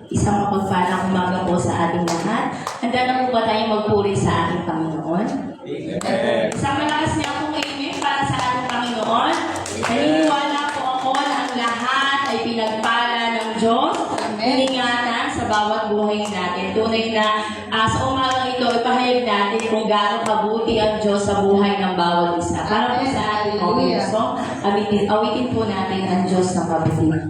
Isang mapagpalang umaga po sa ating lahat. Handa na po ba tayong magpuri sa ating Panginoon? Isang malakas niya akong amen para sa ating Panginoon. Naniniwala po ako na ang lahat ay pinagpala ng Diyos. Iningatan sa bawat buhay natin. Tunay na sa umagang ito, ipahayag natin kung gaano kabuti ang Diyos sa buhay ng bawat isa. Para po sa ating open song, awitin po natin ang Diyos ng kabutihan.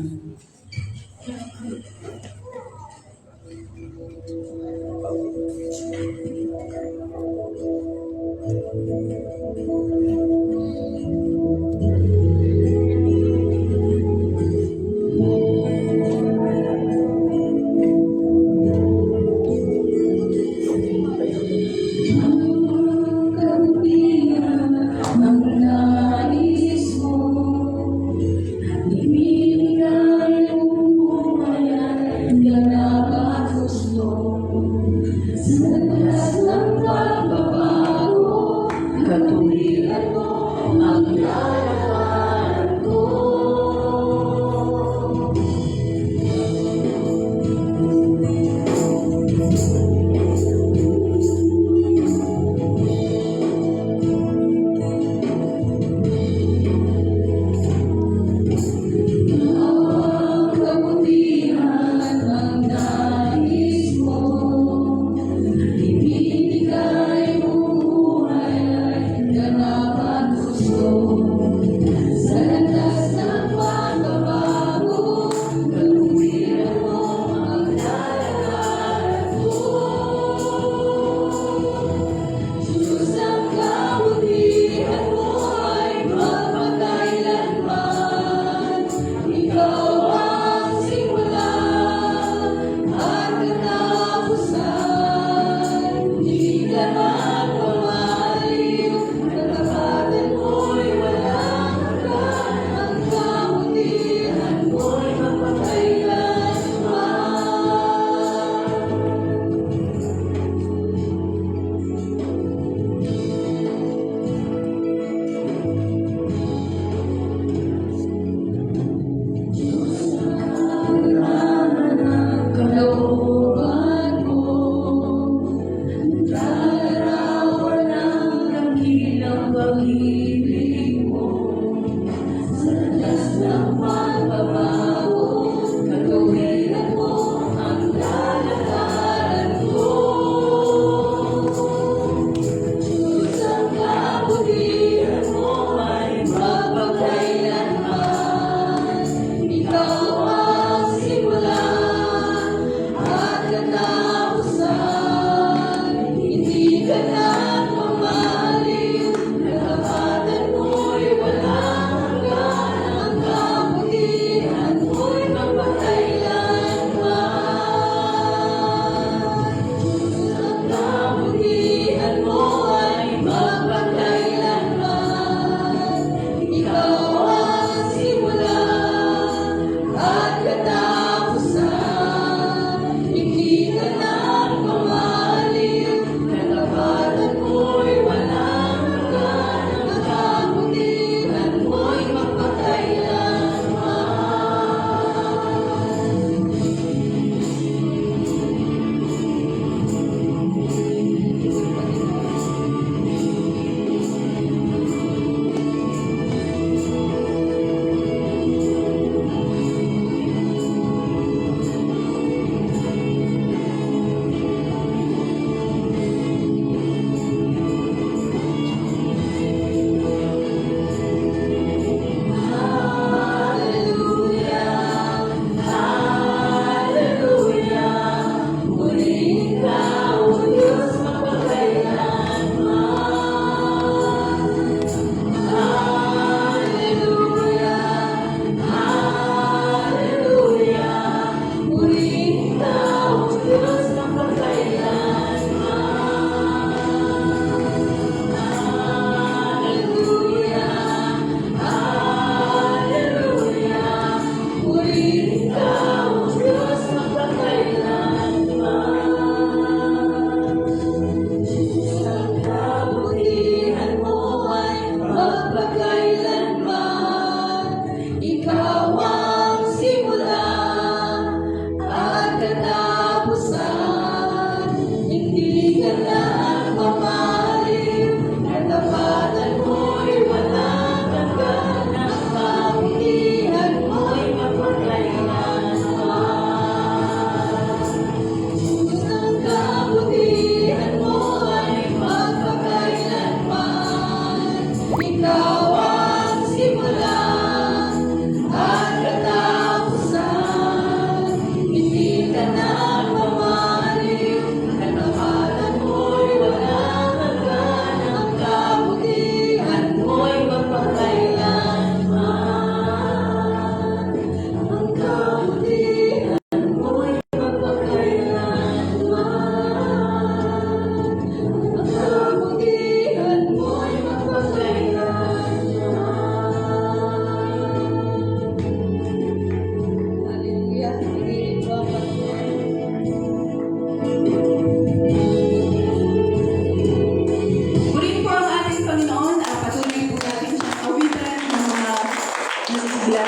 Ibinigay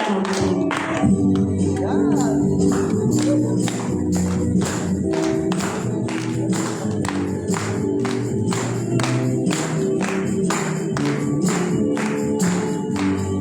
Amen.